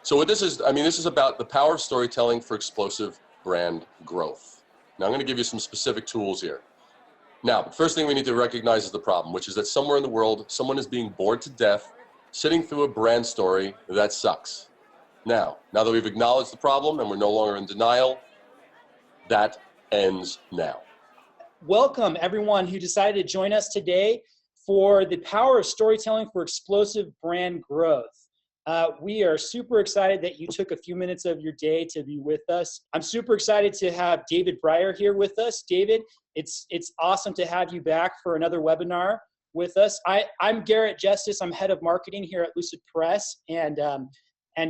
So what this is, this is about the power of storytelling for explosive brand growth. Now I'm going to give you some specific tools here. Now, the first thing we need to recognize is the problem, which is that somewhere in the world, someone is being bored to death sitting through a brand story that sucks. Now that we've acknowledged the problem and we're no longer in denial, that ends now. Welcome everyone who decided to join us today for the power of storytelling for explosive brand growth. We are super excited that you took a few minutes of your day to be with us. I'm super excited to have David Brier here with us. David, it's awesome to have you back for another webinar with us. I'm Garrett Jestice. I'm head of marketing here at Lucid Press, and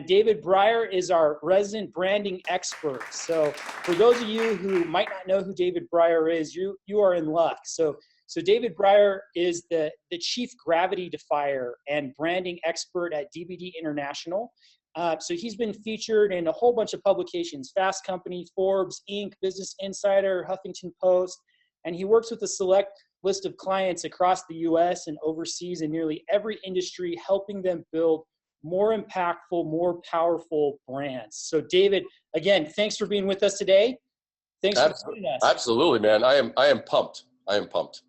David Brier is our resident branding expert. So for those of you who might not know who David Brier is, you are in luck. So David Brier is the chief gravity defier and branding expert at DVD International. So he's been featured in a whole bunch of publications: Fast Company, Forbes, Inc., Business Insider, Huffington Post, and he works with a select list of clients across the US and overseas in nearly every industry, helping them build more impactful, more powerful brands. So David, again, thanks for being with us today. Thanks for joining us. Absolutely, man. I am pumped. I am pumped.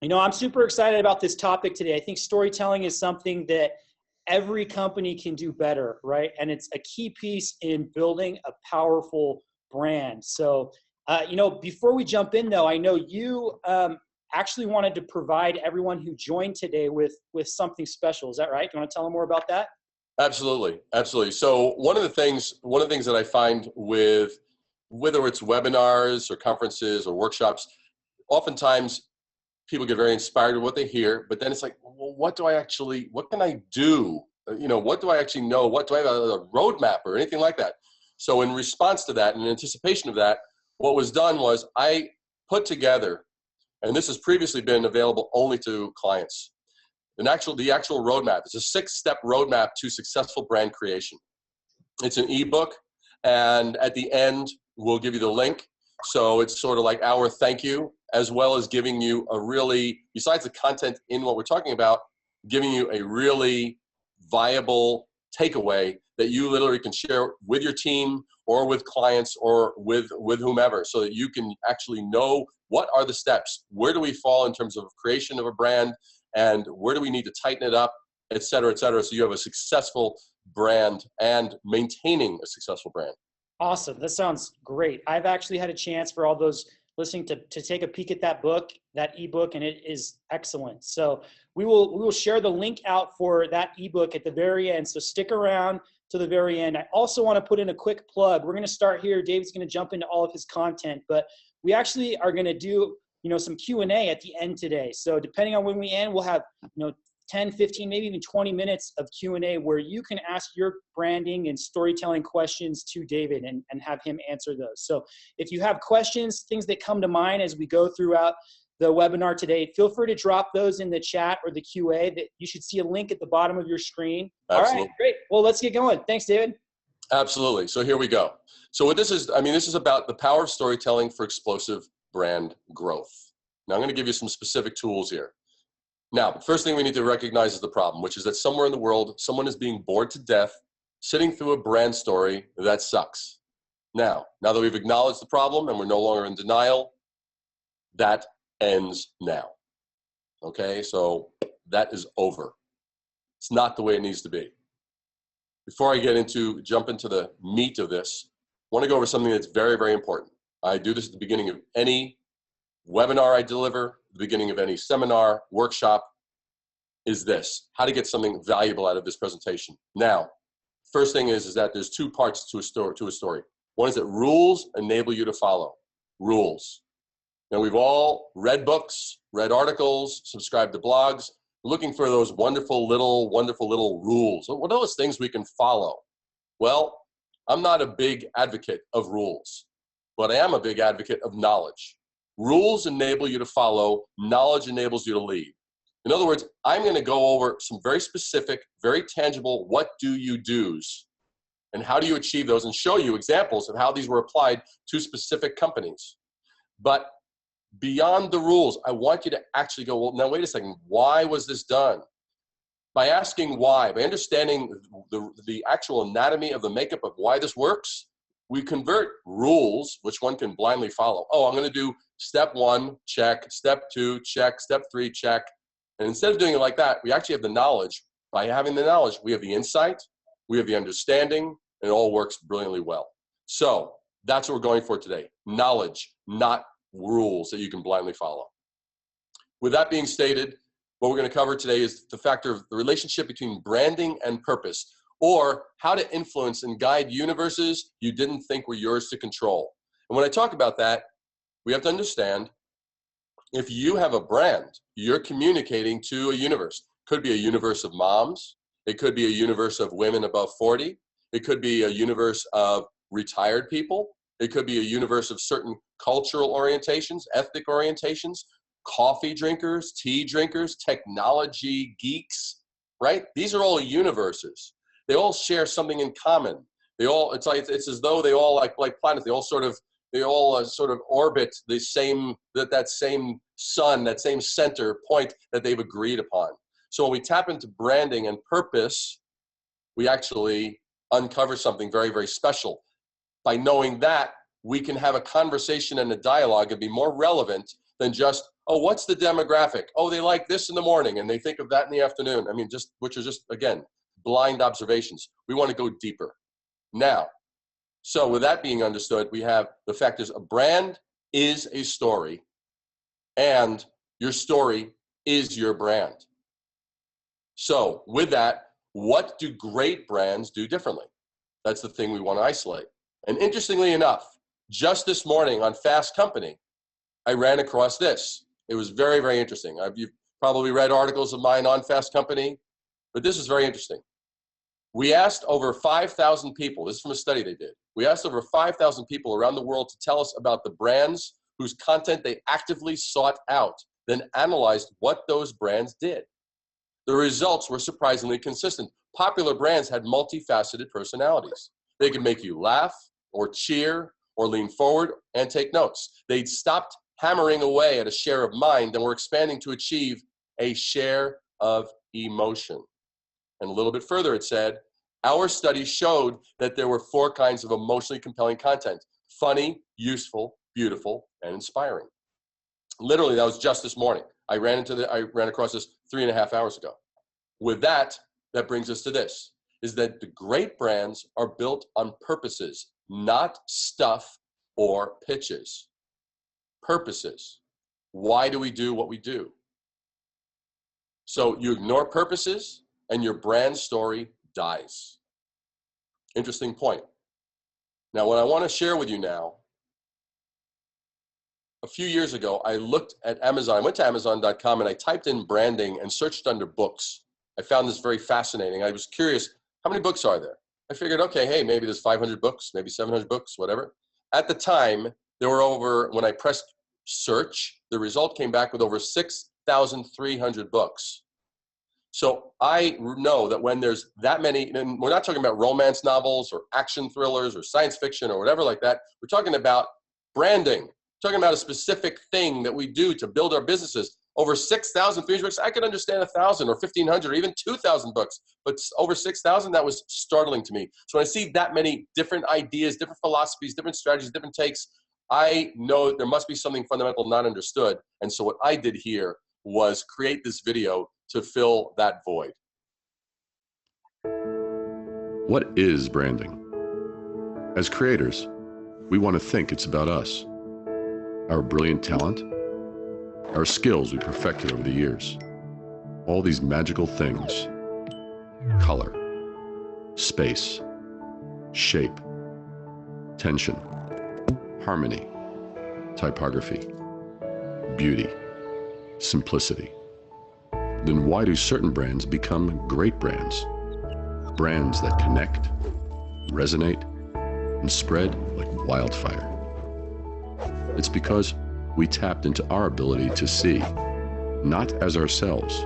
You know, I'm super excited about this topic today. I think storytelling is something that every company can do better, right? And it's a key piece in building a powerful brand. So, before we jump in though, I know you actually wanted to provide everyone who joined today with something special. Is that right? Do you want to tell them more about that? Absolutely. So one of the things that I find with whether it's webinars or conferences or workshops, oftentimes people get very inspired with what they hear, but then it's like, well, what can I do? What do I actually know? What do I have a roadmap or anything like that? So in response to that, and in anticipation of that, what was done was I put together, and this has previously been available only to clients, the actual roadmap. It's a 6-step roadmap to successful brand creation. It's an ebook, and at the end, we'll give you the link. So it's sort of like our thank you, as well as giving you a really, besides the content in what we're talking about, giving you a really viable takeaway that you literally can share with your team or with clients or with whomever, so that you can actually know what are the steps, where do we fall in terms of creation of a brand, and where do we need to tighten it up, et cetera, so you have a successful brand and maintaining a successful brand. Awesome. That sounds great. I've actually had a chance for all those listening to take a peek at that ebook, and it is excellent. So we will share the link out for that ebook at the very end. So stick around to the very end. I also want to put in a quick plug. We're going to start here. David's going to jump into all of his content, but we actually are going to do some Q&A at the end today. So depending on when we end, we'll have 10, 15, maybe even 20 minutes of Q&A where you can ask your branding and storytelling questions to David and have him answer those. So if you have questions, things that come to mind as we go throughout the webinar today, feel free to drop those in the chat or the QA. That you should see a link at the bottom of your screen. Absolutely. All right, great. Well, let's get going. Thanks, David. Absolutely. So here we go. So what this is, this is about the power of storytelling for explosive brand growth. Now I'm going to give you some specific tools here. Now, the first thing we need to recognize is the problem, which is that somewhere in the world, someone is being bored to death sitting through a brand story that sucks. Now that we've acknowledged the problem and we're no longer in denial, that ends now. Okay, so that is over. It's not the way it needs to be. Before I jump into the meat of this, I want to go over something that's very, very important. I do this at the beginning of any webinar I deliver, the beginning of any seminar, workshop, is this: how to get something valuable out of this presentation. Now, first thing is that there's 2 parts to a story. One is that rules enable you to follow. Rules. Now, we've all read books, read articles, subscribed to blogs, looking for those wonderful little rules. What are those things we can follow? Well, I'm not a big advocate of rules, but I am a big advocate of knowledge. Rules enable you to follow, knowledge enables you to lead. In other words, I'm going to go over some very specific, very tangible what do you do's and how do you achieve those, and show you examples of how these were applied to specific companies. But beyond the rules, I want you to actually go, well, now wait a second, why was this done? by asking why, by understanding the actual anatomy of the makeup of why this works, we convert rules, which one can blindly follow. Oh, I'm going to do step 1, check, step 2, check, step 3, check. And instead of doing it like that, we actually have the knowledge. By having the knowledge, we have the insight, we have the understanding, and it all works brilliantly well. So that's what we're going for today. Knowledge, not rules that you can blindly follow. With that being stated, what we're going to cover today is the factor of the relationship between branding and purpose, or how to influence and guide universes you didn't think were yours to control. And when I talk about that, we have to understand, if you have a brand, you're communicating to a universe. Could be a universe of moms. It could be a universe of women above 40. It could be a universe of retired people. It could be a universe of certain cultural orientations, ethnic orientations, coffee drinkers, tea drinkers, technology geeks, right? These are all universes. They all share something in common. They all, it's as though they all like planets. They all sort of orbit the same, that same sun, that same center point that they've agreed upon. So when we tap into branding and purpose, we actually uncover something very, very special. By knowing that, we can have a conversation and a dialogue and be more relevant than just, oh, what's the demographic? Oh, they like this in the morning and they think of that in the afternoon. I mean, which are just, again, blind observations. We want to go deeper. Now, so with that being understood, we have the factors: a brand is a story, and your story is your brand. So with that, what do great brands do differently? That's the thing we want to isolate. And interestingly enough, just this morning on Fast Company, I ran across this. It was very, very interesting. You've probably read articles of mine on Fast Company, but this is very interesting. We asked over 5,000 people, this is from a study they did. We asked over 5,000 people around the world to tell us about the brands whose content they actively sought out, then analyzed what those brands did. The results were surprisingly consistent. Popular brands had multifaceted personalities. They could make you laugh or cheer or lean forward and take notes. They'd stopped hammering away at a share of mind and were expanding to achieve a share of emotion. And a little bit further, it said, our study showed that there were 4 kinds of emotionally compelling content: funny, useful, beautiful, and inspiring. Literally, that was just this morning. I ran across this 3.5 hours ago. With that, that brings us to this, is that the great brands are built on purposes, not stuff or pitches. Purposes. Why do we do what we do? So you ignore purposes and your brand story dies. Interesting point. Now, what I want to share with you now, a few years ago, I looked at Amazon. I went to Amazon.com and I typed in branding and searched under books. I found this very fascinating. I was curious, how many books are there? I figured, okay, hey, maybe there's 500 books, maybe 700 books, whatever. At the time, there were over, when I pressed search, the result came back with over 6,300 books. So I know that when there's that many, and we're not talking about romance novels or action thrillers or science fiction or whatever like that. We're talking about branding. We're talking about a specific thing that we do to build our businesses. Over 6,300 books. I could understand 1,000 or 1,500 or even 2,000 books, but over 6,000, that was startling to me. So when I see that many different ideas, different philosophies, different strategies, different takes, I know there must be something fundamental not understood. And so what I did here was create this video to fill that void. What is branding? As creators, we want to think it's about us, our brilliant talent, our skills we perfected over the years, all these magical things: color, space, shape, tension, harmony, typography, beauty, simplicity. Then why do certain brands become great brands? Brands that connect, resonate, and spread like wildfire. It's because we tapped into our ability to see, not as ourselves,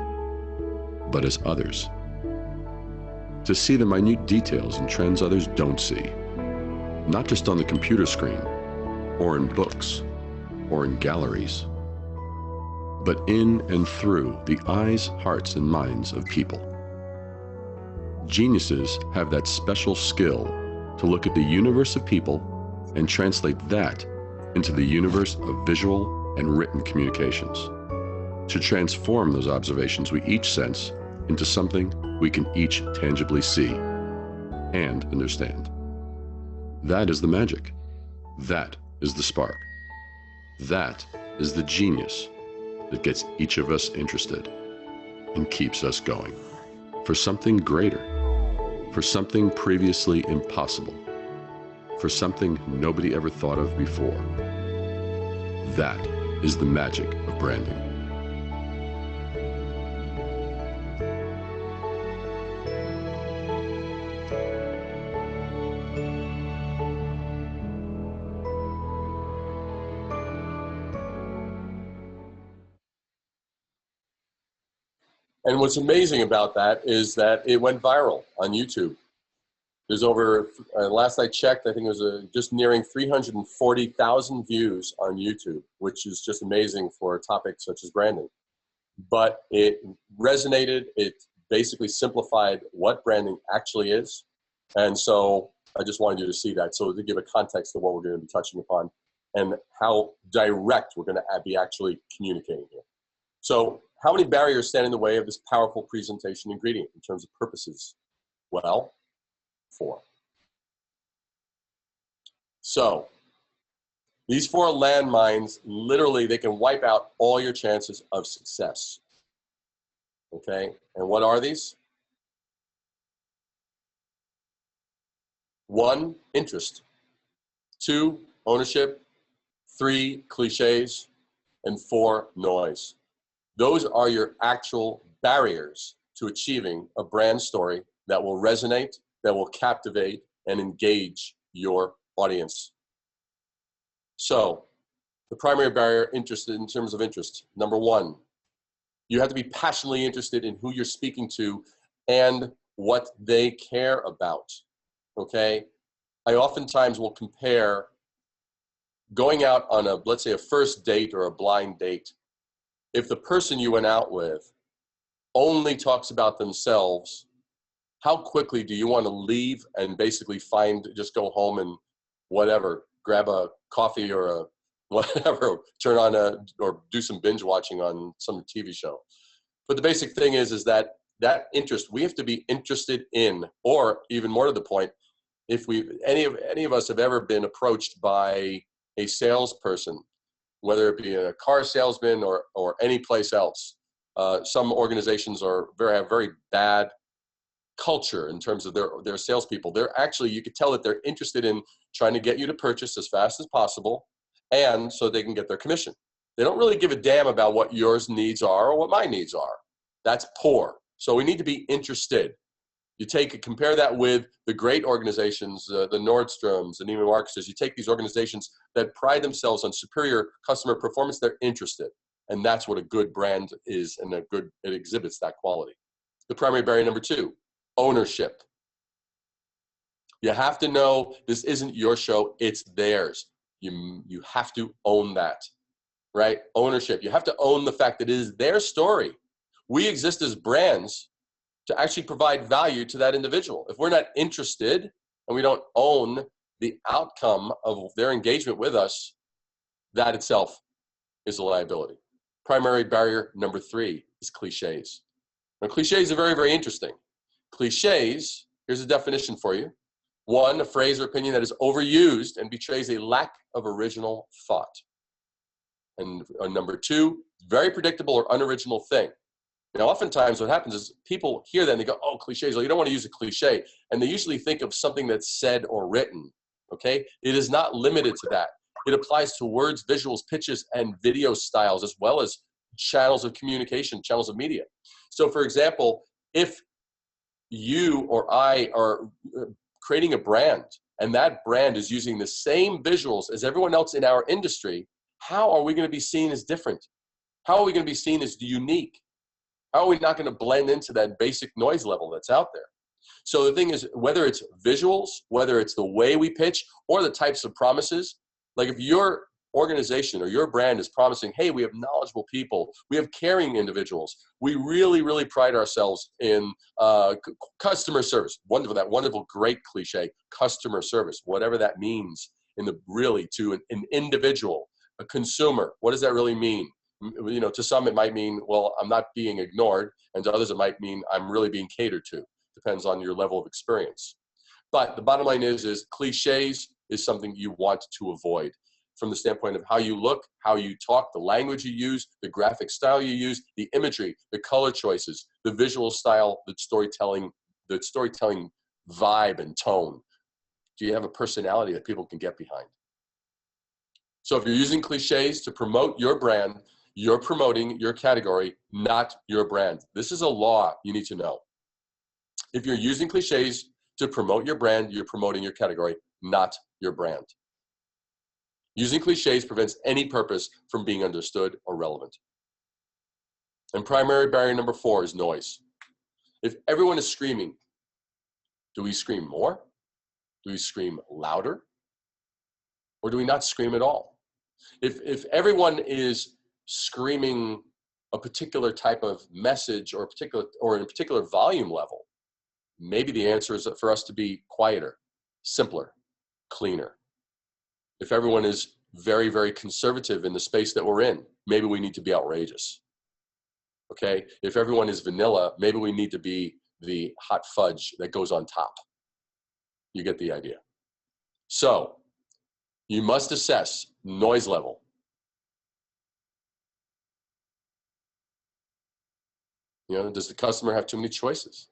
but as others. To see the minute details and trends others don't see, not just on the computer screen, or in books, or in galleries, but in and through the eyes, hearts, and minds of people. Geniuses have that special skill to look at the universe of people and translate that into the universe of visual and written communications, to transform those observations we each sense into something we can each tangibly see and understand. That is the magic. That is the spark. That is the genius that gets each of us interested and keeps us going for something greater, for something previously impossible, for something nobody ever thought of before. That is the magic of branding. And what's amazing about that is that it went viral on YouTube. There's over, last I checked, I think it was just nearing 340,000 views on YouTube, which is just amazing for a topic such as branding. But it resonated, it basically simplified what branding actually is. And so I just wanted you to see that. So to give a context of what we're going to be touching upon and how direct we're going to be actually communicating here. So how many barriers stand in the way of this powerful presentation ingredient in terms of purposes? Well, 4. So these 4 landmines, literally, they can wipe out all your chances of success. Okay, and what are these? 1, interest. 2, ownership. 3, cliches. And 4, noise. Those are your actual barriers to achieving a brand story that will resonate, that will captivate and engage your audience. So the primary barrier interested in terms of interest. Number 1, you have to be passionately interested in who you're speaking to and what they care about, okay? I oftentimes will compare going out on a, let's say, a first date or a blind date. If the person you went out with only talks about themselves, how quickly do you want to leave and basically just go home and whatever, grab a coffee or a whatever, turn on or do some binge watching on some TV show. But the basic thing is that interest, we have to be interested in, or even more to the point, if any of us have ever been approached by a salesperson, whether it be a car salesman or any place else. Some organizations have very bad culture in terms of their salespeople. They're actually, you could tell that they're interested in trying to get you to purchase as fast as possible, and so they can get their commission. They don't really give a damn about what your needs are or what my needs are. That's poor. So we need to be interested. You compare that with the great organizations, the Nordstroms and even Marcus's. You take these organizations that pride themselves on superior customer performance, they're interested. And that's what a good brand is, and it exhibits that quality. The primary barrier number 2, ownership. You have to know this isn't your show, it's theirs. You have to own that, right? Ownership. You have to own the fact that it is their story. We exist as brands to actually provide value to that individual. If we're not interested and we don't own the outcome of their engagement with us, that itself is a liability. Primary barrier number 3 is cliches. Now, cliches are very, very interesting. Cliches, here's a definition for you. 1, a phrase or opinion that is overused and betrays a lack of original thought. And number 2, very predictable or unoriginal thing. Now, oftentimes what happens is people hear that and they go, oh, cliches, well, you don't want to use a cliche. And they usually think of something that's said or written, okay? It is not limited to that. It applies to words, visuals, pitches, and video styles, as well as channels of communication, channels of media. So, for example, if you or I are creating a brand and that brand is using the same visuals as everyone else in our industry, how are we going to be seen as different? How are we going to be seen as unique? How are we not going to blend into that basic noise level that's out there? So the thing is, whether it's visuals, whether it's the way we pitch, or the types of promises, like if you're organization or your brand is promising, hey, we have knowledgeable people, we have caring individuals, we really, really pride ourselves in customer service. Wonderful, that wonderful, great cliche, customer service, whatever that means to an individual, a consumer. What does that really mean? You know, to some it might mean, well, I'm not being ignored, and to others it might mean I'm really being catered to. Depends on your level of experience. But the bottom line is cliches is something you want to avoid from the standpoint of how you look, how you talk, the language you use, the graphic style you use, the imagery, the color choices, the visual style, the storytelling vibe and tone. Do you have a personality that people can get behind? So if you're using cliches to promote your brand, you're promoting your category, not your brand. This is a law you need to know. If you're using cliches to promote your brand, you're promoting your category, not your brand. Using cliches prevents any purpose from being understood or relevant. And primary barrier number 4 is noise. If everyone is screaming, do we scream more? Do we scream louder? Or do we not scream at all? If everyone is screaming a particular type of message or in a particular volume level, maybe the answer is for us to be quieter, simpler, cleaner. If everyone is very, very conservative in the space that we're in, maybe we need to be outrageous. Okay? If everyone is vanilla, maybe we need to be the hot fudge that goes on top. You get the idea. So, you must assess noise level. You know, does the customer have too many choices?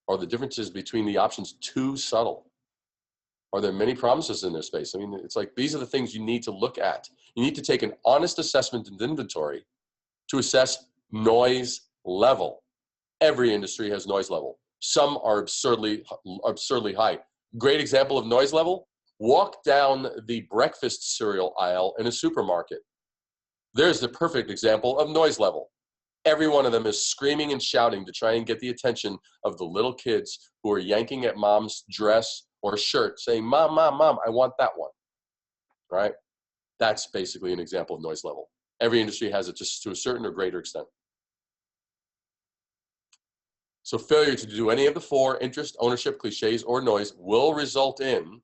Are the differences between the options too subtle? Are there many promises in their space? I mean, it's like these are the things you need to look at. You need to take an honest assessment and inventory to assess noise level. Every industry has noise level. Some are absurdly high. Great example of noise level, walk down the breakfast cereal aisle in a supermarket. There's the perfect example of noise level. Every one of them is screaming and shouting to try and get the attention of the little kids who are yanking at mom's dress or shirt saying, Mom, Mom, Mom, I want that one, right? That's basically an example of noise level. Every industry has it just to a certain or greater extent. So failure to do any of the 4, interest, ownership, cliches, or noise, will result in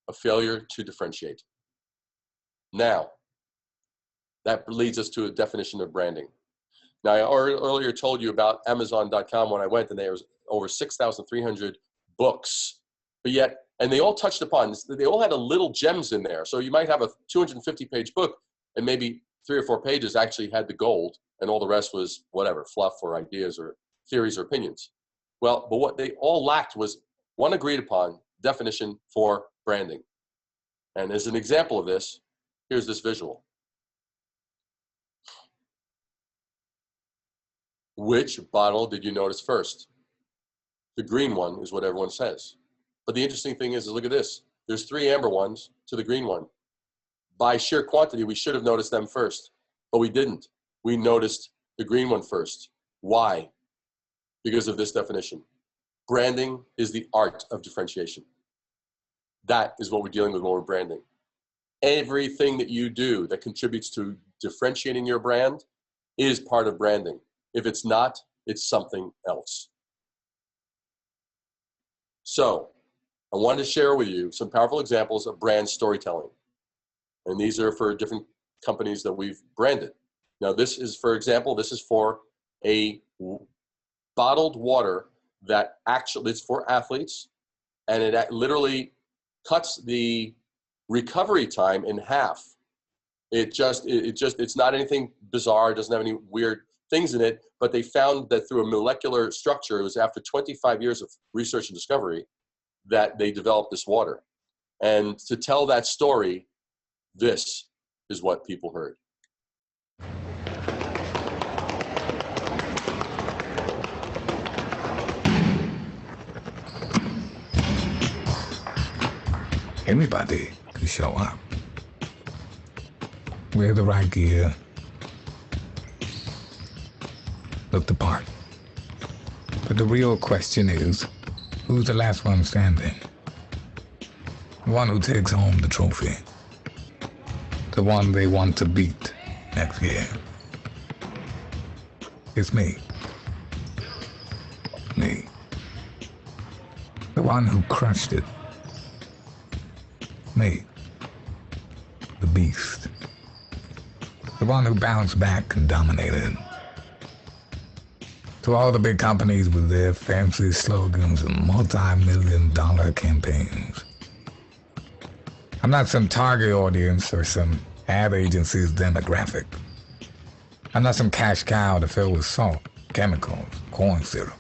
a failure to differentiate. Now, that leads us to a definition of branding. Now, I earlier told you about Amazon.com when I went, and there was over 6,300 books, but yet, and they all touched upon, they all had a little gems in there. So you might have a 250-page book, and maybe 3 or 4 pages actually had the gold, and all the rest was whatever, fluff or ideas or theories or opinions. Well, but what they all lacked was one agreed upon definition for branding. And as an example of this, here's this visual. Which bottle did you notice first? The green one is what everyone says. But the interesting thing is look at this. There's 3 amber ones to the green one. By sheer quantity, we should have noticed them first, but we didn't. We noticed the green one first. Why? Because of this definition. Branding is the art of differentiation. That is what we're dealing with when we're branding. Everything that you do that contributes to differentiating your brand is part of branding. If it's not, it's something else. So, I wanted to share with you some powerful examples of brand storytelling. And these are for different companies that we've branded. Now, this is, for example, this is for a bottled water that actually, it's for athletes, and it literally cuts the recovery time in half. It's not anything bizarre. It doesn't have any weird things in it, but they found that through a molecular structure, it was after 25 years of research and discovery that they developed this water. And to tell that story, this is what people heard. Anybody can show up. Wear the right gear. Look the part. But the real question is, who's the last one standing? The one who takes home the trophy. the one they want to beat next year. It's me. Me. The one who crushed it. Me. The beast. The one who bounced back and dominated. To all the big companies with their fancy slogans and multi-million-dollar campaigns. I'm not some target audience or some ad agency's demographic. I'm not some cash cow to fill with salt, chemicals, corn syrup.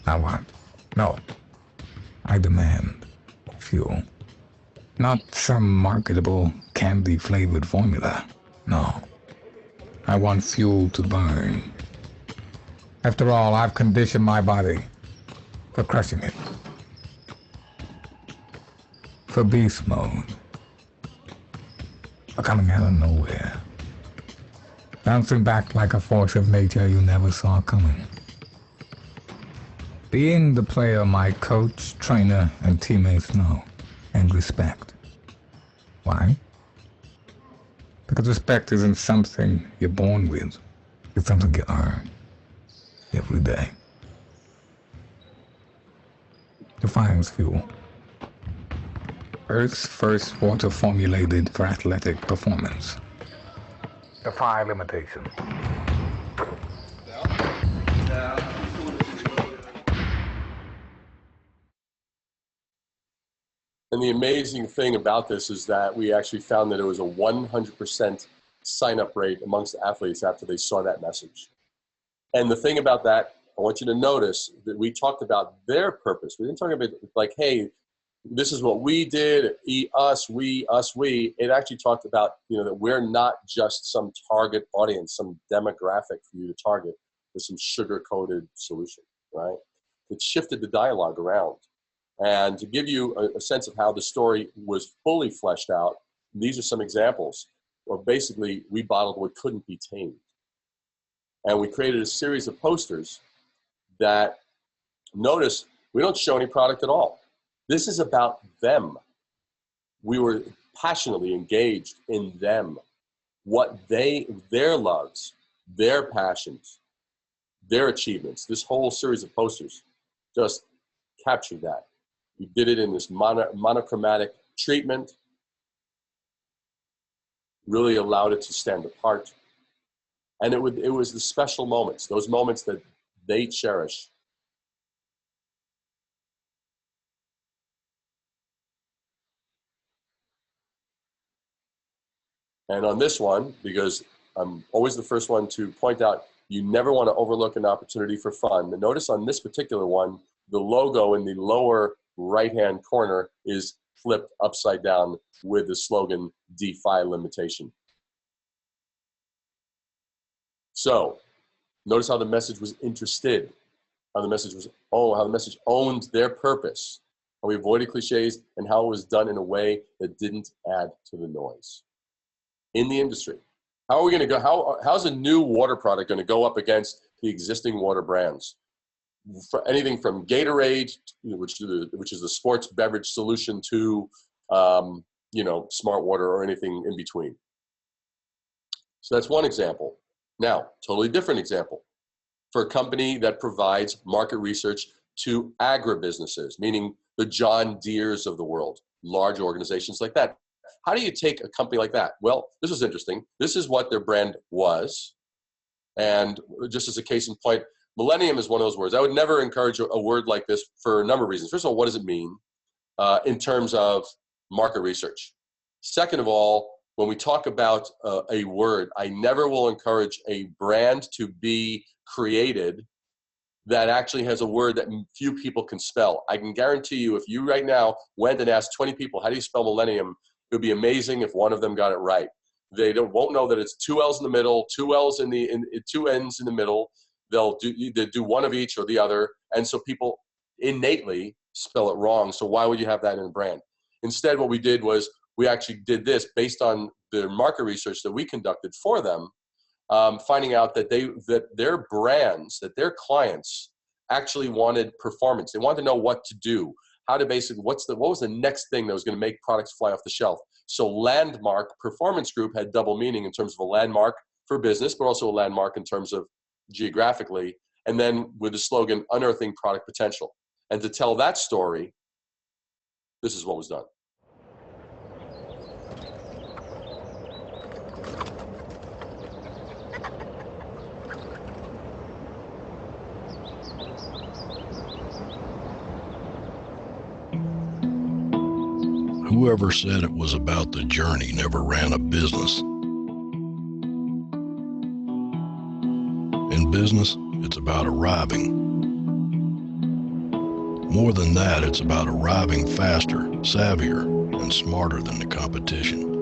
I want. No. I demand fuel. Not some marketable, candy-flavored formula. No. I want fuel to burn. After all, I've conditioned my body for crushing it. For beast mode. For coming out of nowhere. Bouncing back like a force of nature you never saw coming. Being the player my coach, trainer, and teammates know and respect. Why? Because respect isn't something you're born with. It's something you earn. Every day. Defiance fuel. Earth's first water formulated for athletic performance. Defy limitation. And the amazing thing about this is that we actually found that it was a 100% sign-up rate amongst athletes after they saw that message. And the thing about that, I want you to notice that we talked about their purpose. We didn't talk about like, hey, this is what we did, us, we. It actually talked about, that we're not just some target audience, some demographic for you to target with some sugar-coated solution, right? It shifted the dialogue around. And to give you a sense of how the story was fully fleshed out, these are some examples where basically we bottled what couldn't be tamed. And we created a series of posters that, notice, we don't show any product at all. This is about them. We were passionately engaged in them, their loves, their passions, their achievements. This whole series of posters just captured that. We did it in this monochromatic treatment, really allowed it to stand apart. And it was the special moments, those moments that they cherish. And on this one, because I'm always the first one to point out, you never want to overlook an opportunity for fun. And notice on this particular one, the logo in the lower right-hand corner is flipped upside down with the slogan, Defy Limitation. So, notice how the message was interested, how the message owned their purpose, how we avoided cliches, and how it was done in a way that didn't add to the noise. In the industry, how are we going to go? How's a new water product going to go up against the existing water brands? For anything from Gatorade, which is the sports beverage solution, to smart water or anything in between. So that's one example. Now, totally different example for a company that provides market research to agribusinesses, meaning the John Deeres of the world, large organizations like that. How do you take a company like that? Well, this is interesting. This is what their brand was. And just as a case in point, millennium is one of those words. I would never encourage a word like this for a number of reasons. First of all, what does it mean in terms of market research? Second of all, when we talk about a word, I never will encourage a brand to be created that actually has a word that few people can spell. I can guarantee you, if you right now went and asked 20 people, how do you spell millennium? It would be amazing if one of them got it right. They won't know that it's 2 L's in the middle, 2 L's in 2 N's in the middle. They'll do one of each or the other. And so people innately spell it wrong. So why would you have that in a brand? Instead, what we did was we actually did this based on the market research that we conducted for them, finding out that their brands, that their clients actually wanted performance. They wanted to know what to do, how to basically, what was the next thing that was going to make products fly off the shelf. So Landmark Performance Group had double meaning in terms of a landmark for business, but also a landmark in terms of geographically. And then with the slogan, unearthing product potential. And to tell that story, this is what was done. Whoever said it was about the journey never ran a business. In business, it's about arriving. More than that, it's about arriving faster, savvier, and smarter than the competition.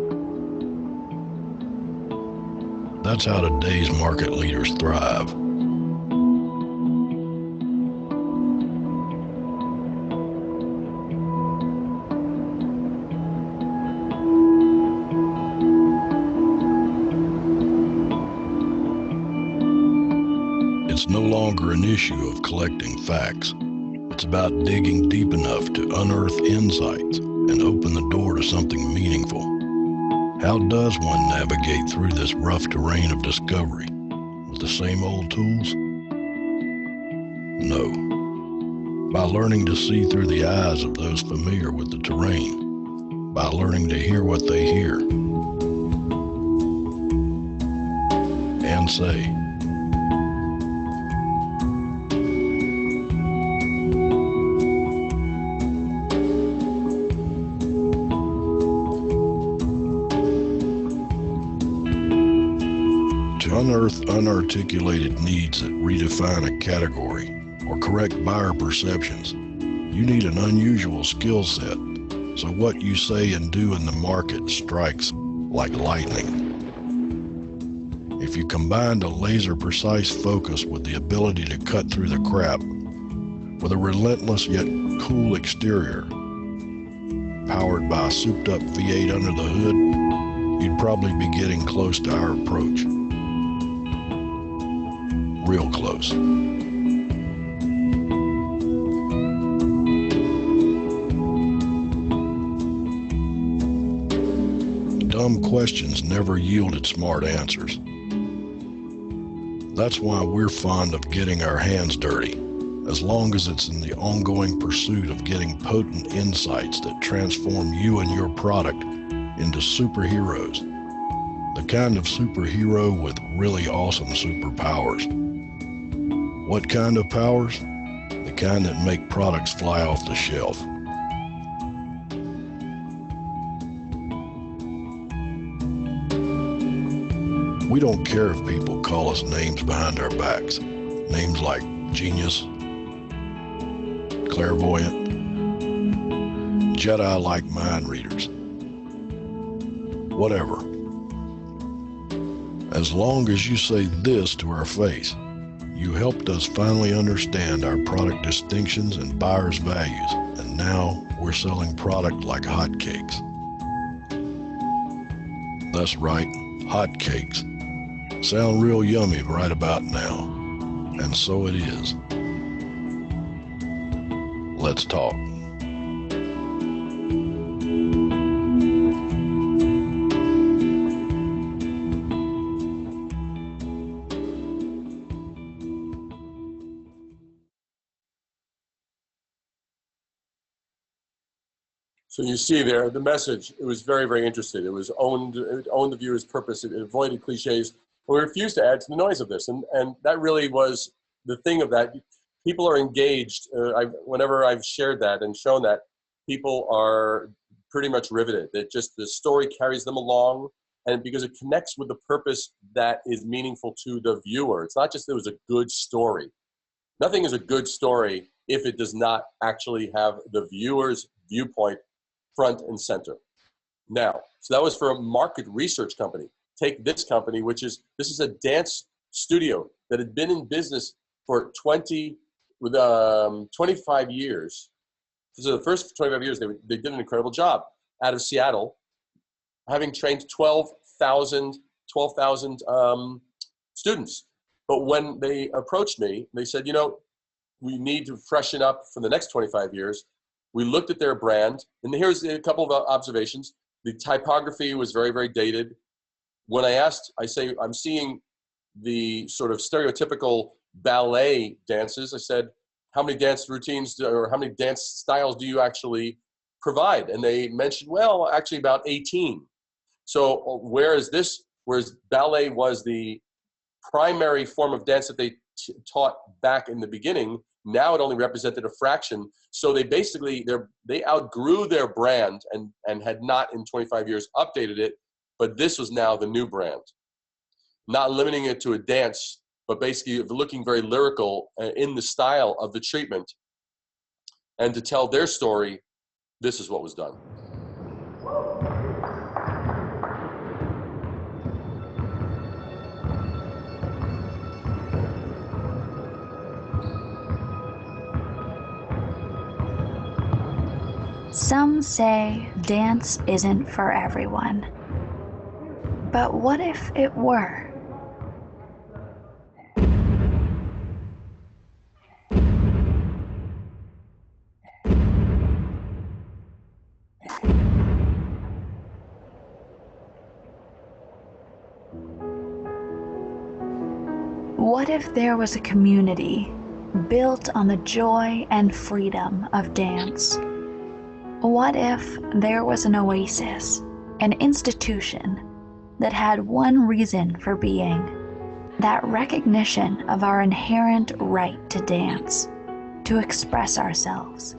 That's how today's market leaders thrive. It's no longer an issue of collecting facts. It's about digging deep enough to unearth insights and open the door to something meaningful. How does one navigate through this rough terrain of discovery? With the same old tools? No. By learning to see through the eyes of those familiar with the terrain. By learning to hear what they hear. And say. To unearth unarticulated needs that redefine a category or correct buyer perceptions, you need an unusual skill set, so what you say and do in the market strikes like lightning. If you combined a laser-precise focus with the ability to cut through the crap, with a relentless yet cool exterior, powered by a souped-up V8 under the hood, you'd probably be getting close to our approach. Real close. Dumb questions never yielded smart answers. That's why we're fond of getting our hands dirty, as long as it's in the ongoing pursuit of getting potent insights that transform you and your product into superheroes. The kind of superhero with really awesome superpowers. What kind of powers? The kind that make products fly off the shelf. We don't care if people call us names behind our backs. Names like genius, clairvoyant, Jedi-like mind readers. Whatever. As long as you say this to our face, you helped us finally understand our product distinctions and buyers' values, and now we're selling product like hotcakes. That's right, hotcakes. Sound real yummy right about now, and so it is. Let's talk. So you see there, the message, it was very, very interested. It owned the viewer's purpose. It avoided cliches. We refused to add to the noise of this. And that really was the thing of that. People are engaged. Whenever I've shared that and shown that, people are pretty much riveted. The story carries them along, and because it connects with the purpose that is meaningful to the viewer. It's not just that it was a good story. Nothing is a good story if it does not actually have the viewer's viewpoint front and center. Now, so that was for a market research company. Take this company, this is a dance studio that had been in business for 25 years. So the first 25 years, they did an incredible job out of Seattle, having trained 12,000 students. But when they approached me, they said, we need to freshen up for the next 25 years. We looked at their brand, and here's a couple of observations. The typography was very, very dated. When I asked, I say, I'm seeing the sort of stereotypical ballet dances. I said, how many dance routines or how many dance styles do you actually provide? And they mentioned, well, actually about 18. So whereas ballet was the primary form of dance that they taught back in the beginning, now it only represented a fraction. So they basically, they outgrew their brand and had not in 25 years updated it, but this was now the new brand. Not limiting it to a dance, but basically looking very lyrical in the style of the treatment. And to tell their story, this is what was done. Some say dance isn't for everyone. But what if it were? What if there was a community built on the joy and freedom of dance? What if there was an oasis, an institution that had one reason for being, that recognition of our inherent right to dance, to express ourselves?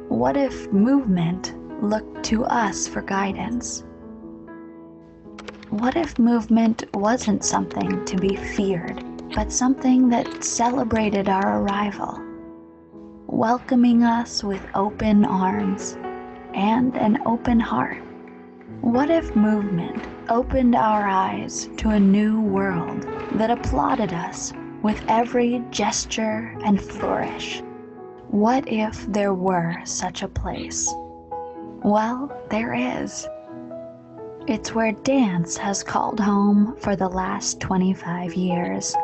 What if movement looked to us for guidance? What if movement wasn't something to be feared, but something that celebrated our arrival, welcoming us with open arms and an open heart? What if movement opened our eyes to a new world that applauded us with every gesture and flourish? What if there were such a place? Well, there is. It's where dance has called home for the last 25 years,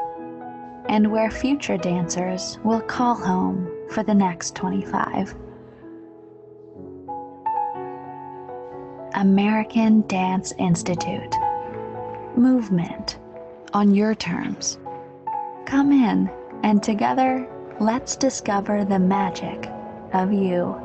and where future dancers will call home for the next 25. American Dance Institute. Movement on your terms. Come in, and together, let's discover the magic of you.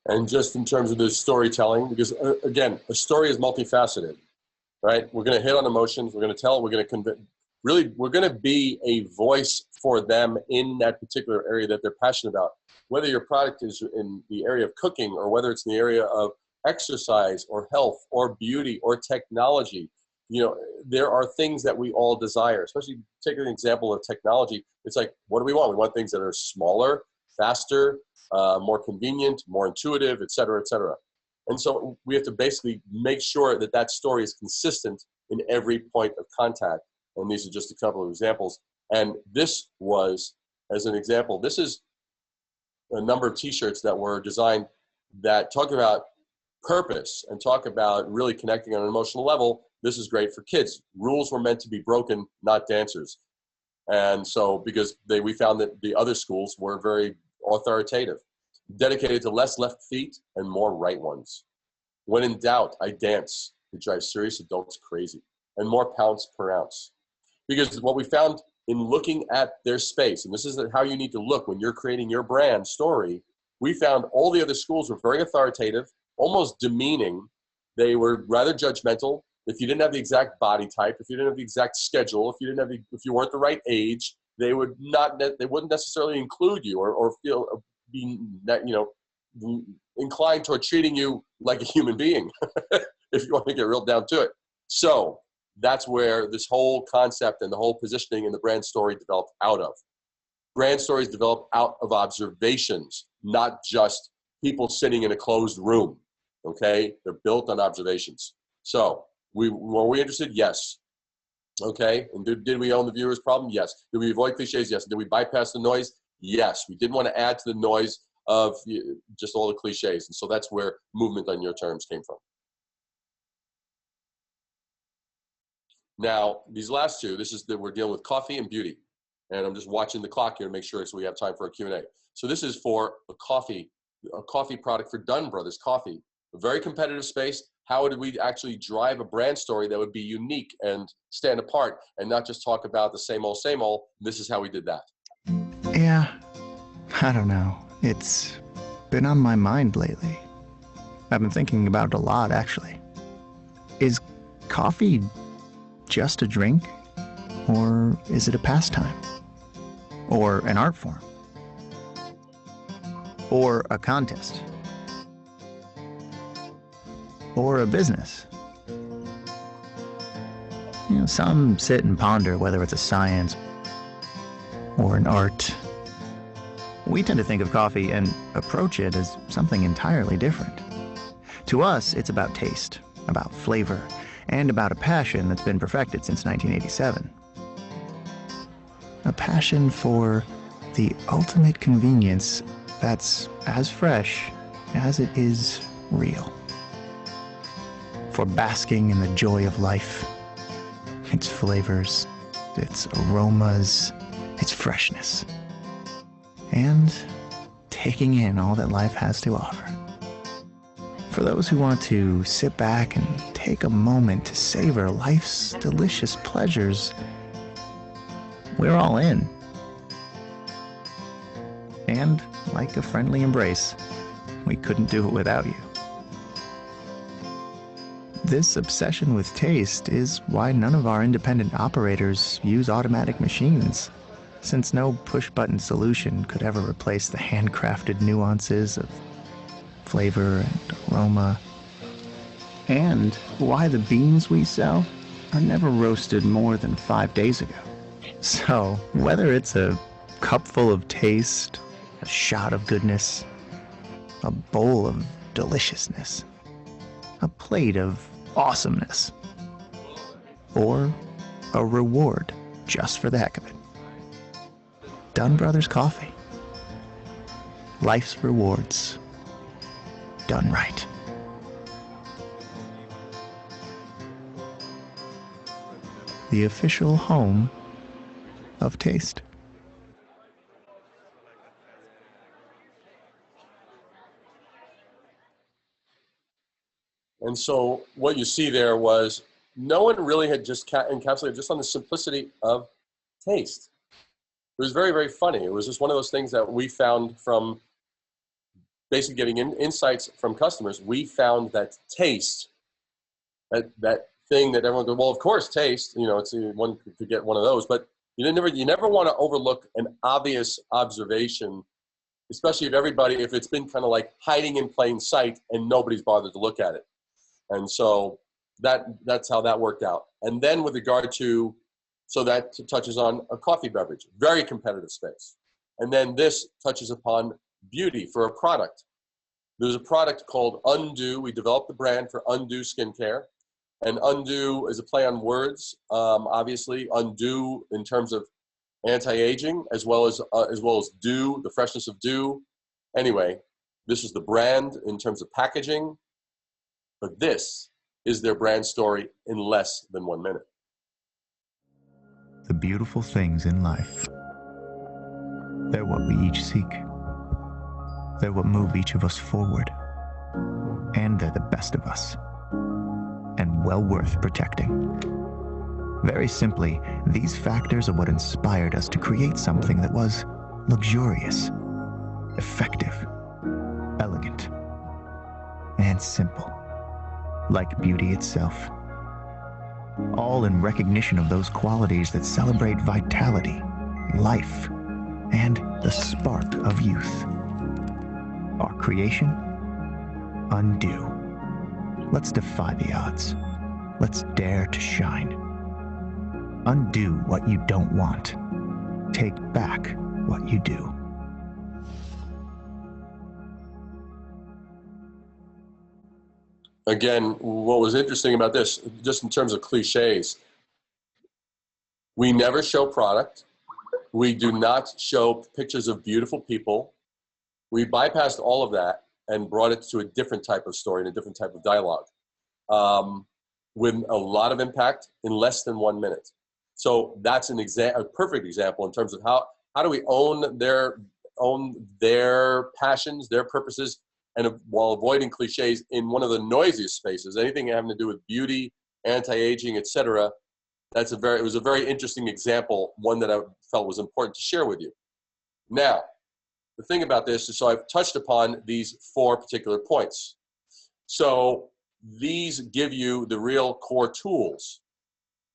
And just in terms of the storytelling, because again, a story is multifaceted, right? We're going to hit on emotions. We're going to tell it. We're going to convey. Really, we're going to be a voice for them in that particular area that they're passionate about. Whether your product is in the area of cooking, or whether it's in the area of exercise or health or beauty or technology, you know, there are things that we all desire. Especially take an example of technology. It's like, what do we want? We want things that are smaller, faster, more convenient, more intuitive, et cetera, et cetera. And so we have to basically make sure that that story is consistent in every point of contact. And these are just a couple of examples. And this was, as an example, this is a number of t-shirts that were designed that talk about purpose and talk about really connecting on an emotional level. This is great for kids. Rules were meant to be broken, not dancers. And so, because we found that the other schools were very authoritative, dedicated to less left feet and more right ones. When in doubt, I dance. It drives serious adults crazy. And more pounds per ounce. Because what we found in looking at their space, and this is how you need to look when you're creating your brand story, we found all the other schools were very authoritative, almost demeaning. They were rather judgmental. If you didn't have the exact body type, if you didn't have the exact schedule, if you weren't the right age, they wouldn't necessarily include you or feel be, you know, inclined toward treating you like a human being. if you want to get real down to it. So that's where this whole concept and the whole positioning and the brand story developed out of. Brand stories develop out of observations, not just people sitting in a closed room, okay? They're built on observations. So were we interested? Yes. Okay, and did we own the viewer's problem? Yes. Did we avoid cliches? Yes. Did we bypass the noise? Yes. We didn't want to add to the noise of just all the cliches, and so that's where movement on your terms came from. Now, these last two, we're dealing with coffee and beauty, and I'm just watching the clock here to make sure so we have time for a Q&A. So this is for a coffee product for Dunn Brothers Coffee, a very competitive space. How would we actually drive a brand story that would be unique and stand apart and not just talk about the same old, same old? This is how we did that. Yeah, I don't know. It's been on my mind lately. I've been thinking about it a lot, actually. Is coffee just a drink? Or is it a pastime? Or an art form? Or a contest? Or a business? You know, some sit and ponder whether it's a science or an art. We tend to think of coffee and approach it as something entirely different. To us, it's about taste, about flavor, and about a passion that's been perfected since 1987. A passion for the ultimate convenience that's as fresh as it is real. For basking in the joy of life, its flavors, its aromas, its freshness, and taking in all that life has to offer. For those who want to sit back and take a moment to savor life's delicious pleasures, we're all in. And, like a friendly embrace, we couldn't do it without you. This obsession with taste is why none of our independent operators use automatic machines, since no push-button solution could ever replace the handcrafted nuances of flavor and aroma, and why the beans we sell are never roasted more than 5 days ago. So, whether it's a cupful of taste, a shot of goodness, a bowl of deliciousness, a plate of awesomeness, or a reward just for the heck of it. Dunn Brothers Coffee. Life's rewards done right. The official home of taste. And so what you see there was no one really had just encapsulated just on the simplicity of taste. It was very, very funny. It was just one of those things that we found from basically getting insights from customers. We found that taste, that thing that everyone goes, well, of course, taste, you know, it's one could get one of those, but you never want to overlook an obvious observation, especially if it's been kind of like hiding in plain sight and nobody's bothered to look at it. And so that's how that worked out. And then with regard to, so that touches on a coffee beverage, very competitive space. And then this touches upon beauty for a product. There's a product called Undo. We developed the brand for Undo Skincare. And Undo is a play on words, obviously. Undo in terms of anti-aging, as well as dew, the freshness of dew. Anyway, this is the brand in terms of packaging. But this is their brand story in less than 1 minute. The beautiful things in life. They're what we each seek. They're what move each of us forward. And they're the best of us. And well worth protecting. Very simply, these factors are what inspired us to create something that was luxurious, effective, elegant, and simple. Like beauty itself. All in recognition of those qualities that celebrate vitality, life, and the spark of youth. Our creation, Undo. Let's defy the odds. Let's dare to shine. Undo what you don't want. Take back what you do. Again, what was interesting about this, just in terms of cliches, we never show product. We do not show pictures of beautiful people. We bypassed all of that and brought it to a different type of story and a different type of dialogue with a lot of impact in less than 1 minute. So that's a perfect example in terms of how do we own their passions, their purposes, and while avoiding cliches in one of the noisiest spaces, anything having to do with beauty, anti-aging, etc. It was a very interesting example, one that I felt was important to share with you. Now, the thing about this is, so I've touched upon these 4 particular points. So these give you the real core tools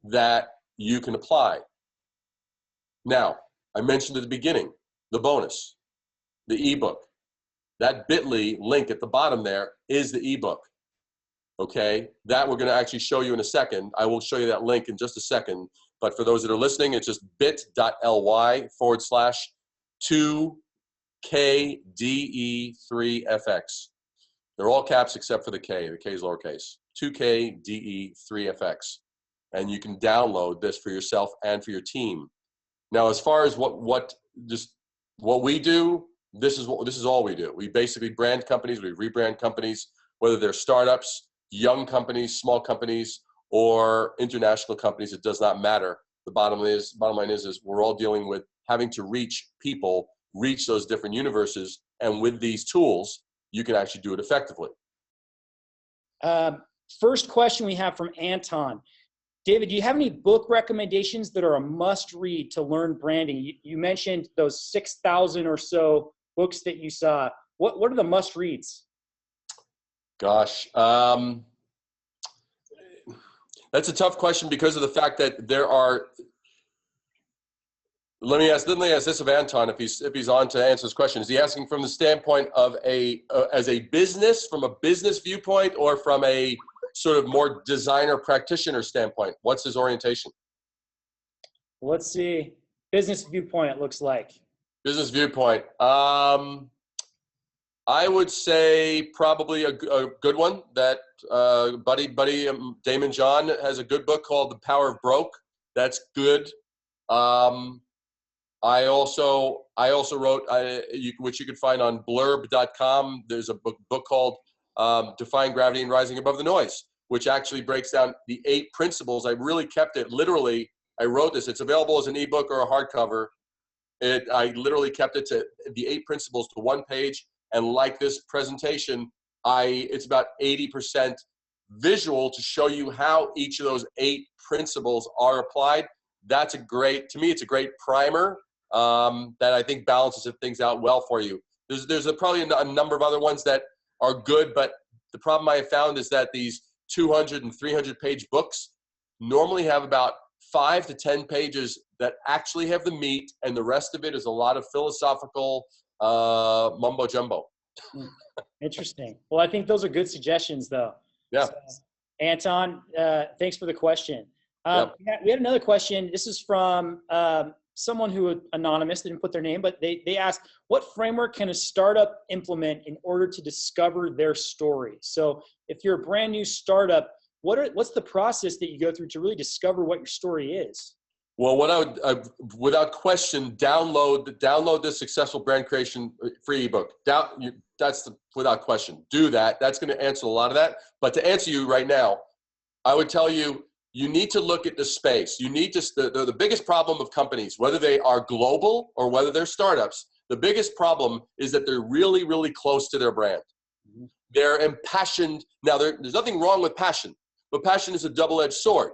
that you can apply. Now, I mentioned at the beginning, the bonus, the ebook. That bit.ly link at the bottom there is the ebook. Okay, that we're going to actually show you in a second. I will show you that link in just a second. But for those that are listening, it's just bit.ly/2KDE3FX. They're all caps except for the K. The K is lowercase. 2KDE3FX. And you can download this for yourself and for your team. Now, as far as what we do, this is all we do. We basically brand companies, we rebrand companies, whether they're startups, young companies, small companies, or international companies. It does not matter. The bottom line is we're all dealing with having to reach people, reach those different universes, and with these tools, you can actually do it effectively. First question we have from Anton. David, do you have any book recommendations that are a must-read to learn branding? You mentioned those 6,000 or so books that you saw. What are the must-reads? Gosh, that's a tough question because of the fact that there are. Let me ask this of Anton if he's on to answer this question. Is he asking from the standpoint of as a business, from a business viewpoint, or from a sort of more designer practitioner standpoint? What's his orientation? Let's see. Business viewpoint, it looks like. Business viewpoint. I would say probably a good one that buddy Damon John has a good book called The Power of Broke. That's good. I also wrote, which you can find on blurb.com. There's a book called Defying Gravity and Rising Above the Noise, which actually breaks down the 8 principles. I really kept it literally. I wrote this. It's available as an ebook or a hardcover. I literally kept it to the 8 principles to 1 page. And like this presentation, it's about 80% visual to show you how each of those 8 principles are applied. To me, it's a great primer that I think balances things out well for you. There's probably a number of other ones that are good, but the problem I have found is that these 200 and 300 page books normally have about 5 to 10 pages that actually have the meat, and the rest of it is a lot of philosophical mumbo jumbo. Interesting. Well, I think those are good suggestions, though. Yeah. So, Anton, thanks for the question. Yep. We had another question. This is from someone who anonymous, didn't put their name, but they asked, what framework can a startup implement in order to discover their story? So if you're a brand new startup, what's the process that you go through to really discover what your story is? Well, what I would, without question, download this Successful Brand Creation free ebook. Without question. Do that. That's going to answer a lot of that. But to answer you right now, I would tell you, you need to look at the space. You need to, the biggest problem of companies, whether they are global or whether they're startups, the biggest problem is that they're really, really close to their brand. Mm-hmm. They're impassioned. Now, there's nothing wrong with passion, but passion is a double-edged sword.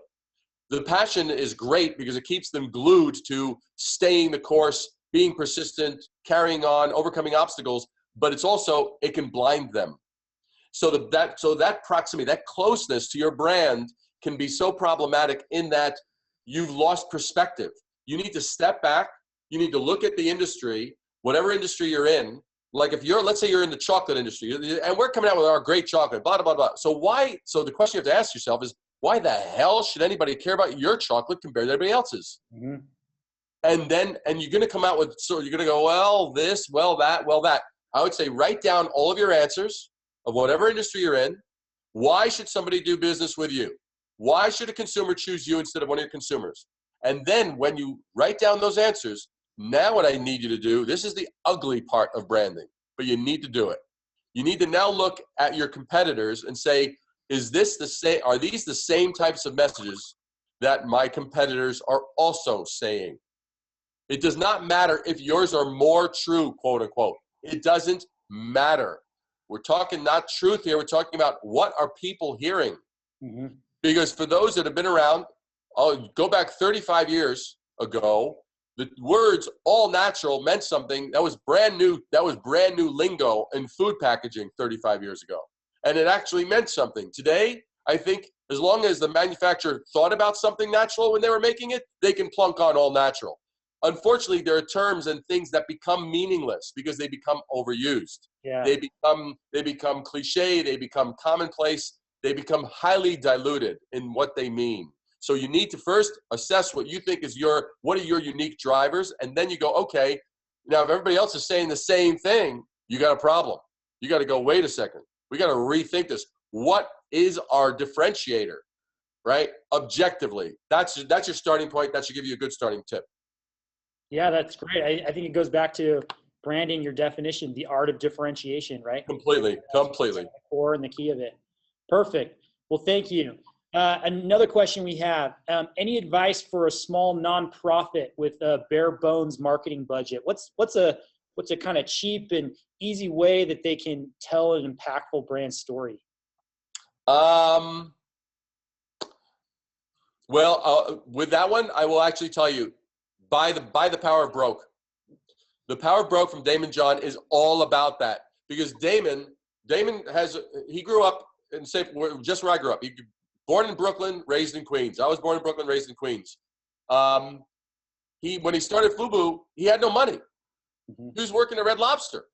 The passion is great because it keeps them glued to staying the course, being persistent, carrying on, overcoming obstacles, but it can blind them. So that proximity, that closeness to your brand can be so problematic in that you've lost perspective. You need to step back. You need to look at the industry, whatever industry you're in, like if let's say you're in the chocolate industry and we're coming out with our great chocolate, blah, blah, blah. So the question you have to ask yourself is, why the hell should anybody care about your chocolate compared to everybody else's? Mm-hmm. And you're going to come out with, so you're going to go, well, this, well, that, well, that. I would say write down all of your answers of whatever industry you're in. Why should somebody do business with you? Why should a consumer choose you instead of one of your consumers? And then when you write down those answers, now what I need you to do, this is the ugly part of branding, but you need to do it. You need to now look at your competitors and say, is this the same? Are these the same types of messages that my competitors are also saying? It does not matter if yours are more true, quote unquote. It doesn't matter. We're talking not truth here. We're talking about what are people hearing? Mm-hmm. Because for those that have been around, I'll go back 35 years ago, the words all natural meant something that was brand new. That was brand new lingo in food packaging 35 years ago. And it actually meant something. Today, I think as long as the manufacturer thought about something natural when they were making it, they can plunk on all natural. Unfortunately, there are terms and things that become meaningless because they become overused. Yeah. They become cliche, they become commonplace, they become highly diluted in what they mean. So you need to first assess what you think is what are your unique drivers, and then you go, okay, now if everybody else is saying the same thing, you got a problem. You got to go, wait a second. We got to rethink this. What is our differentiator, right? Objectively, that's your starting point. That should give you a good starting tip. Yeah, that's great. I think it goes back to branding, your definition, the art of differentiation, right? Completely. The core and the key of it. Perfect. Well, thank you. Another question we have, any advice for a small nonprofit with a bare bones marketing budget? What's a kind of cheap and easy way that they can tell an impactful brand story? With that one, I will actually tell you, buy the Power of Broke. The Power of Broke from Damon John is all about that, because Damon he grew up in just where I grew up. He born in Brooklyn, raised in Queens. I was born in Brooklyn, raised in Queens. When he started FUBU, he had no money. Mm-hmm. He was working at Red Lobster.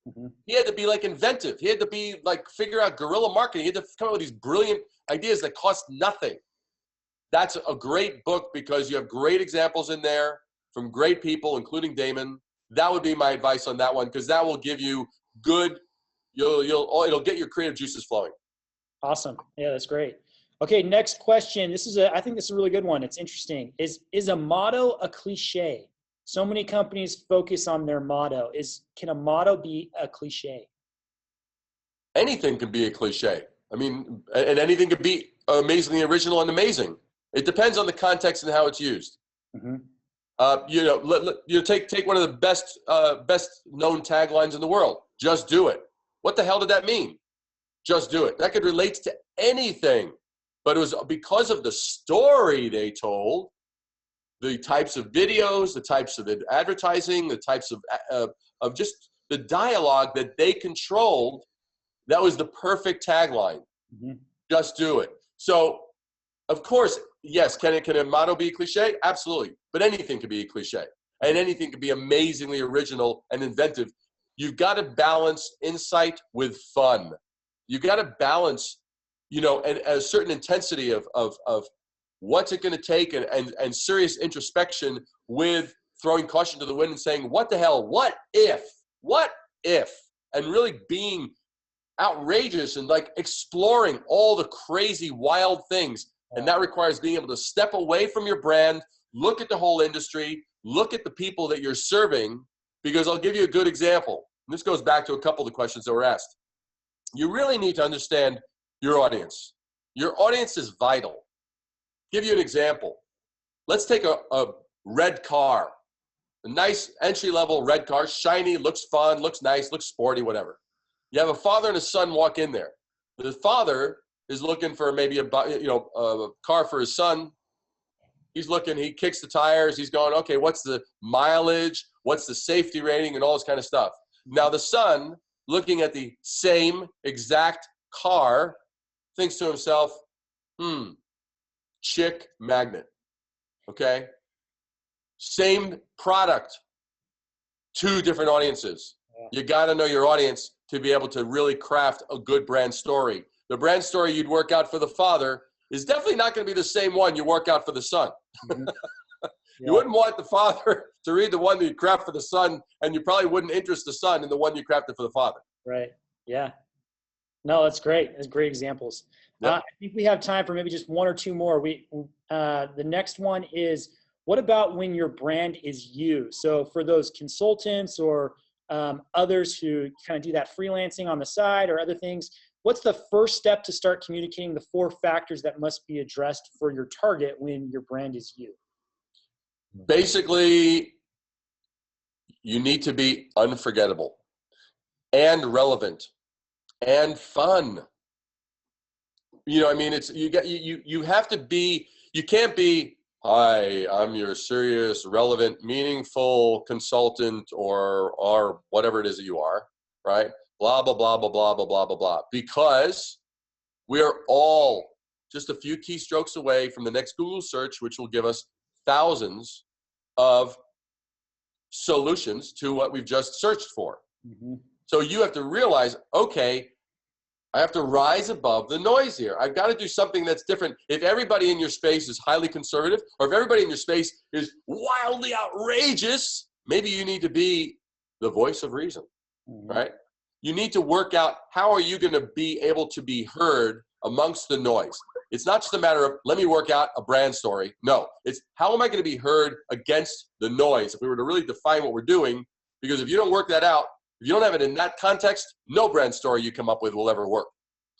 Mm-hmm. He had to be like inventive. He had to be like figure out guerrilla marketing. He had to come up with these brilliant ideas that cost nothing. That's a great book because you have great examples in there from great people, including Damon. That would be my advice on that one, because that will give you it'll get your creative juices flowing. Awesome. Yeah, that's great. Okay, next question. I think this is a really good one. It's interesting. Is a motto a cliche? So many companies focus on their motto. Can a motto be a cliche? Anything can be a cliche. I mean, and anything could be amazingly original and amazing. It depends on the context and how it's used. Mm-hmm. Take one of the best known taglines in the world. Just do it. What the hell did that mean? Just do it. That could relate to anything, but it was because of the story they told, the types of videos, the types of advertising, the types of just the dialogue that they controlled. That was the perfect tagline. Mm-hmm. Just do it. So, of course, yes, can a motto be a cliche? Absolutely. But anything can be a cliche, and anything can be amazingly original and inventive. You've got to balance insight with fun. You've got to balance, and a certain intensity of what's it going to take and serious introspection with throwing caution to the wind and saying, what the hell, what if, and really being outrageous and like exploring all the crazy, wild things. And that requires being able to step away from your brand, look at the whole industry, look at the people that you're serving, because I'll give you a good example. And this goes back to a couple of the questions that were asked. You really need to understand your audience. Your audience is vital. Give you an example. Let's take a red car, a nice entry-level red car, shiny, looks fun, looks nice, looks sporty, whatever. You have a father and a son walk in there. The father is looking for maybe a car for his son. He's looking, he kicks the tires, he's going, okay, what's the mileage, what's the safety rating, and all this kind of stuff. Now the son, looking at the same exact car, thinks to himself, chick magnet, okay? Same product, two different audiences. You got to know your audience to be able to really craft a good brand story. The brand story you'd work out for the father is definitely not going to be the same one you work out for the son. Mhm. You wouldn't want the father to read the one that you craft for the son, and you probably wouldn't interest the son in the one you crafted for the father. Right. Yeah. No, that's great. That's great examples. Yep. I think we have time for maybe just one or two more. The next one is, what about when your brand is you? So for those consultants or others who kind of do that freelancing on the side or other things, what's the first step to start communicating the 4 factors that must be addressed for your target when your brand is you? Basically, you need to be unforgettable and relevant and fun. You know, I mean, it's you have to be. You can't be, hi, I'm your serious, relevant, meaningful consultant or whatever it is that you are, right? Blah blah blah blah blah blah blah blah blah. Because we are all just a few keystrokes away from the next Google search, which will give us thousands of solutions to what we've just searched for. Mm-hmm. So you have to realize, okay, I have to rise above the noise here. I've got to do something that's different. If everybody in your space is highly conservative, or if everybody in your space is wildly outrageous, maybe you need to be the voice of reason, right? You need to work out, how are you going to be able to be heard amongst the noise? It's not just a matter of, let me work out a brand story. No, it's how am I going to be heard against the noise? If we were to really define what we're doing, because if you don't work that out, if you don't have it in that context, no brand story you come up with will ever work.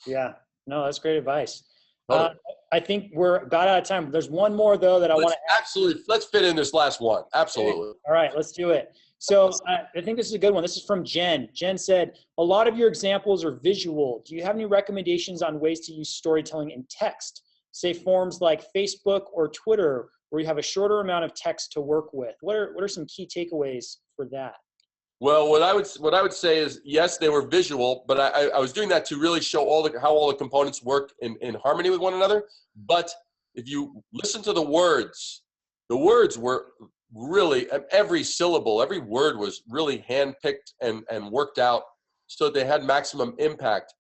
Yeah, no, that's great advice. I think we're about out of time. There's one more though that I want to absolutely. Let's fit in this last one. Absolutely. All right, let's do it. So I think this is a good one. This is from Jen. Jen said, a lot of your examples are visual. Do you have any recommendations on ways to use storytelling in text? Say forms like Facebook or Twitter, where you have a shorter amount of text to work with. What are some key takeaways for that? Well, what I would say is, yes, they were visual, but I was doing that to really show how all the components work in harmony with one another. But if you listen to the words were really, every syllable, every word was really handpicked and worked out so that they had maximum impact.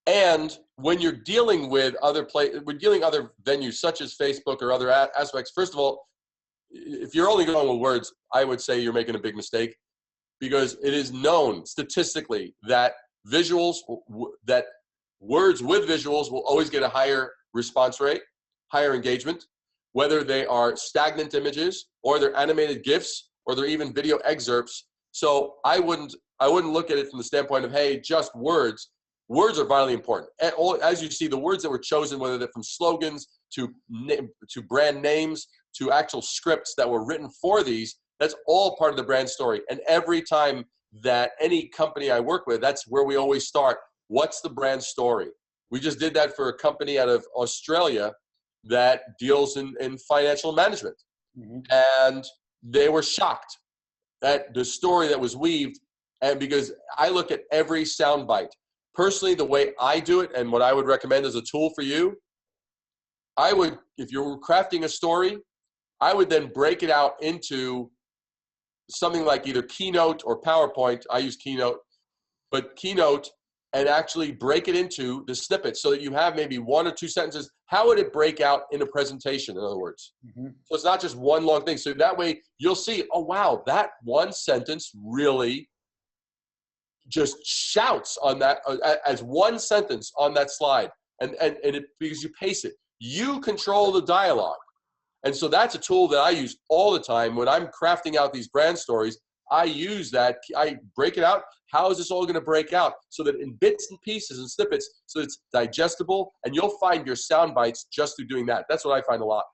And when you're dealing with other venues such as Facebook or other aspects, first of all, if you're only going with words, I would say you're making a big mistake, because it is known statistically that that words with visuals will always get a higher response rate, higher engagement, whether they are stagnant images or they're animated GIFs or they're even video excerpts. So I wouldn't look at it from the standpoint of, hey, just words. Words are vitally important. And as you see, the words that were chosen, whether they're from slogans to brand names to actual scripts that were written for these, that's all part of the brand story. And every time that any company I work with, that's where we always start. What's the brand story? We just did that for a company out of Australia that deals in financial management. Mm-hmm. And they were shocked at the story that was weaved. And because I look at every soundbite. Personally, the way I do it and what I would recommend as a tool for you, if you're crafting a story, I would then break it out into something like either Keynote or PowerPoint. I use Keynote, but Keynote, and actually break it into the snippets so that you have maybe 1 or 2 sentences. How would it break out in a presentation, in other words? Mm-hmm. So it's not just one long thing. So that way you'll see, oh, wow, that one sentence really just shouts on that as one sentence on that slide. And because you pace it, you control the dialogue. And so that's a tool that I use all the time when I'm crafting out these brand stories. I use that. I break it out. How is this all going to break out? So that in bits and pieces and snippets, so it's digestible, and you'll find your sound bites just through doing that. That's what I find a lot.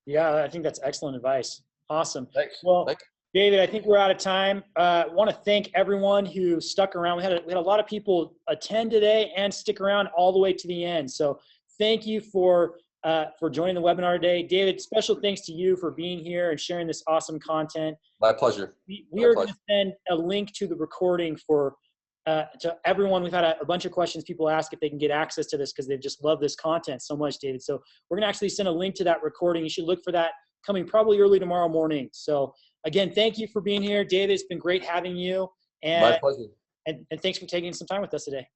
Yeah, I think that's excellent advice. Awesome. Thanks. Well, David, I think we're out of time. I want to thank everyone who stuck around. We had a lot of people attend today and stick around all the way to the end. So thank you for joining the webinar today. David, special thanks to you for being here and sharing this awesome content. My pleasure. We are going to send a link to the recording to everyone. We've had a bunch of questions. People ask if they can get access to this because they just love this content so much, David. So we're going to actually send a link to that recording. You should look for that coming probably early tomorrow morning. So again, thank you for being here, David. It's been great having you. And, My pleasure. and thanks for taking some time with us today.